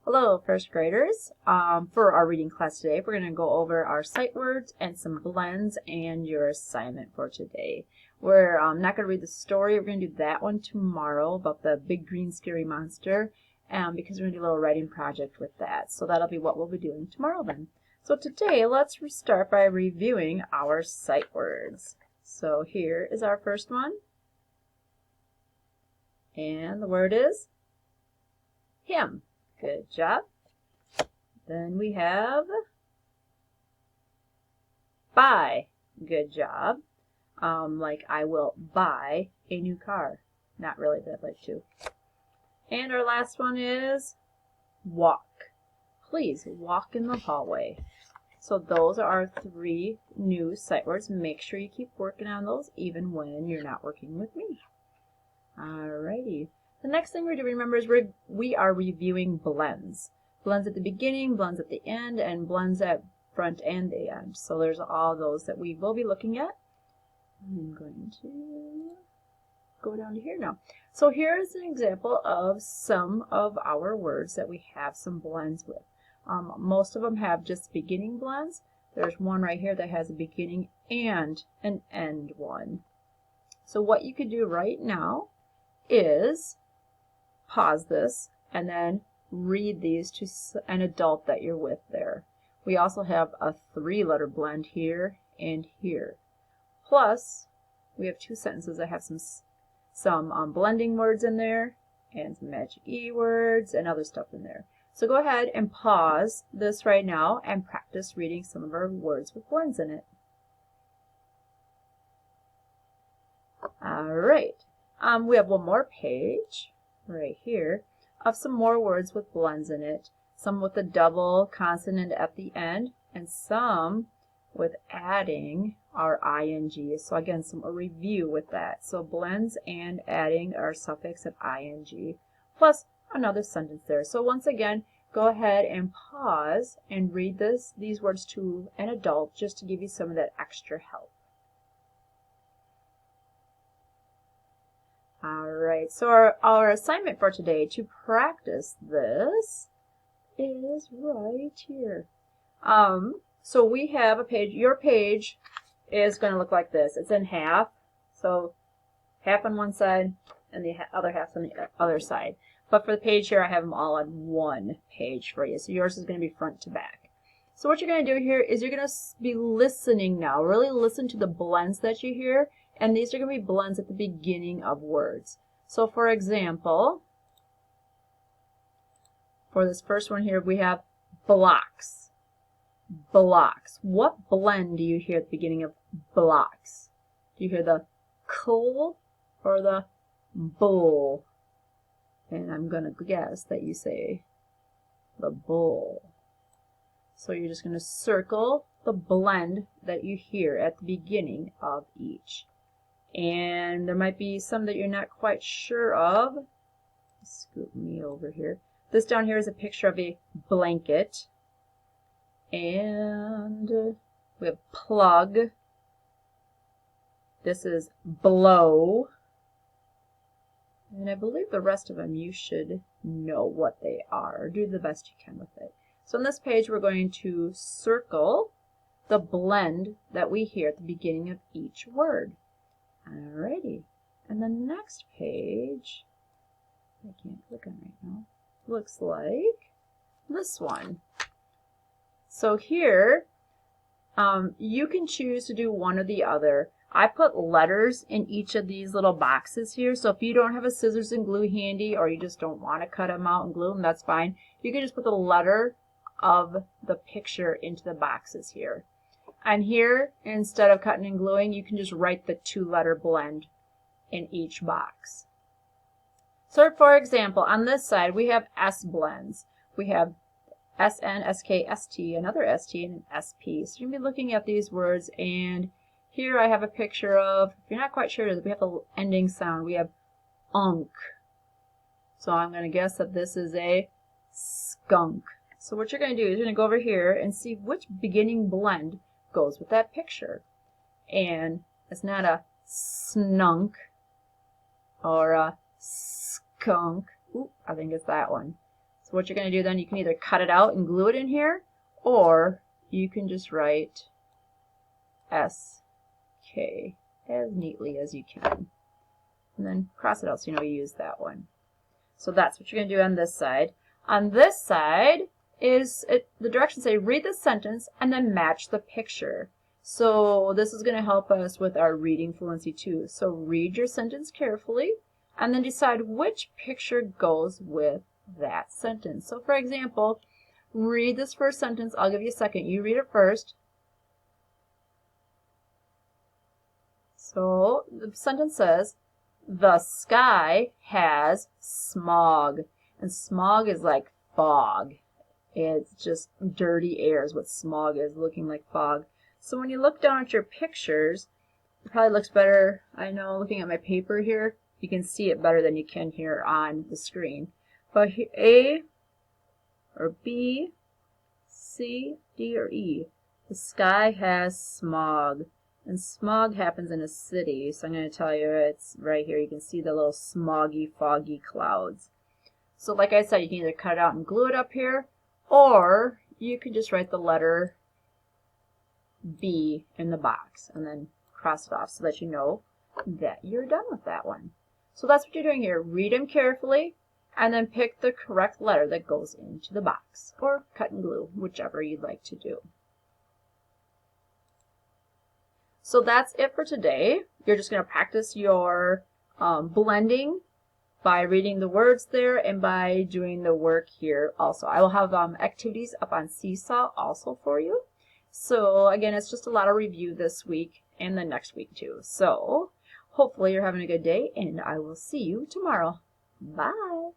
Hello, first graders. For our reading class today, we're going to go over our sight words and some blends and your assignment for today. We're not going to read the story. We're going to do that one tomorrow about the big green scary monster because we're going to do a little writing project with that. So that'll be what we'll be doing tomorrow then. So today, let's start by reviewing our sight words. So here is our first one. And the word is him. Good job. Then we have buy. Good job. Like I will buy a new car. Not really, but I'd like to. And our last one is walk. Please walk in the hallway. So those are our three new sight words. Make sure you keep working on those even when you're not working with me. Alrighty. The next thing we're to remember is we are reviewing blends. Blends at the beginning, blends at the end, and blends at front and the end. So there's all those that we will be looking at. I'm going to go down to here now. So here's an example of some of our words that we have some blends with. Most of them have just beginning blends. There's one right here that has a beginning and an end one. So what you could do right now is pause this and then read these to an adult that you're with there. We also have a three-letter blend here and here. Plus, we have two sentences that have some blending words in there and some magic E words and other stuff in there. So go ahead and pause this right now and practice reading some of our words with blends in it. All right. We have one more page right here of some more words with blends in it. Some with a double consonant at the end and some with adding our ing. So again, a review with that. So blends and adding our suffix of ing plus another sentence there. So once again, go ahead and pause and read these words to an adult just to give you some of that extra help. Alright, so our assignment for today to practice this is right here. So we have a page. Your page is going to look like this. It's in half. So half on one side and the other half on the other side. But for the page here, I have them all on one page for you. So yours is going to be front to back. So what you're going to do here is you're going to be listening now. Really listen to the blends that you hear. And these are going to be blends at the beginning of words. So for example, for this first one here, we have blocks. Blocks. What blend do you hear at the beginning of blocks? Do you hear the cool or the bull? And I'm going to guess that you say the bull. So you're just going to circle the blend that you hear at the beginning of each. And there might be some that you're not quite sure of. Scoot me over here. This down here is a picture of a blanket. And we have plug. This is blow. And I believe the rest of them you should know what they are. Do the best you can with it. So on this page we're going to circle the blend that we hear at the beginning of each word. Alrighty, and the next page, I can't click on right now, looks like this one. So here, you can choose to do one or the other. I put letters in each of these little boxes here, so if you don't have a scissors and glue handy or you just don't want to cut them out and glue them, that's fine. You can just put the letter of the picture into the boxes here. And here, instead of cutting and gluing, you can just write the two-letter blend in each box. So for example, on this side, we have S blends. We have SN, SK, ST, another ST, and an SP. So you're going to be looking at these words, and here I have a picture of, if you're not quite sure, we have the ending sound. We have unk. So I'm going to guess that this is a skunk. So what you're going to do is you're going to go over here and see which beginning blend goes with that picture. And it's not a snunk or a skunk. Ooh, I think it's that one. So what you're going to do then, you can either cut it out and glue it in here, or you can just write SK as neatly as you can. And then cross it out so you know you use that one. So that's what you're going to do on this side. On this side the directions say read the sentence and then match the picture. So this is going to help us with our reading fluency too. So read your sentence carefully and then decide which picture goes with that sentence. So for example, read this first sentence. I'll give you a second. You read it first. So the sentence says, the sky has smog. And smog is like fog. It's just dirty air is what smog is, looking like fog. So when you look down at your pictures, it probably looks better. I know looking at my paper here, you can see it better than you can here on the screen. But A or B, C, D, or E, the sky has smog. And smog happens in a city, so I'm going to tell you it's right here. You can see the little smoggy, foggy clouds. So like I said, you can either cut it out and glue it up here, or you can just write the letter B in the box and then cross it off so that you know that you're done with that one. So that's what you're doing here. Read them carefully and then pick the correct letter that goes into the box, or cut and glue, whichever you'd like to do. So that's it for today. You're just going to practice your blending by reading the words there and by doing the work here also. I will have activities up on Seesaw also for you. So again, it's just a lot of review this week and the next week too. So hopefully you're having a good day, and I will see you tomorrow. Bye.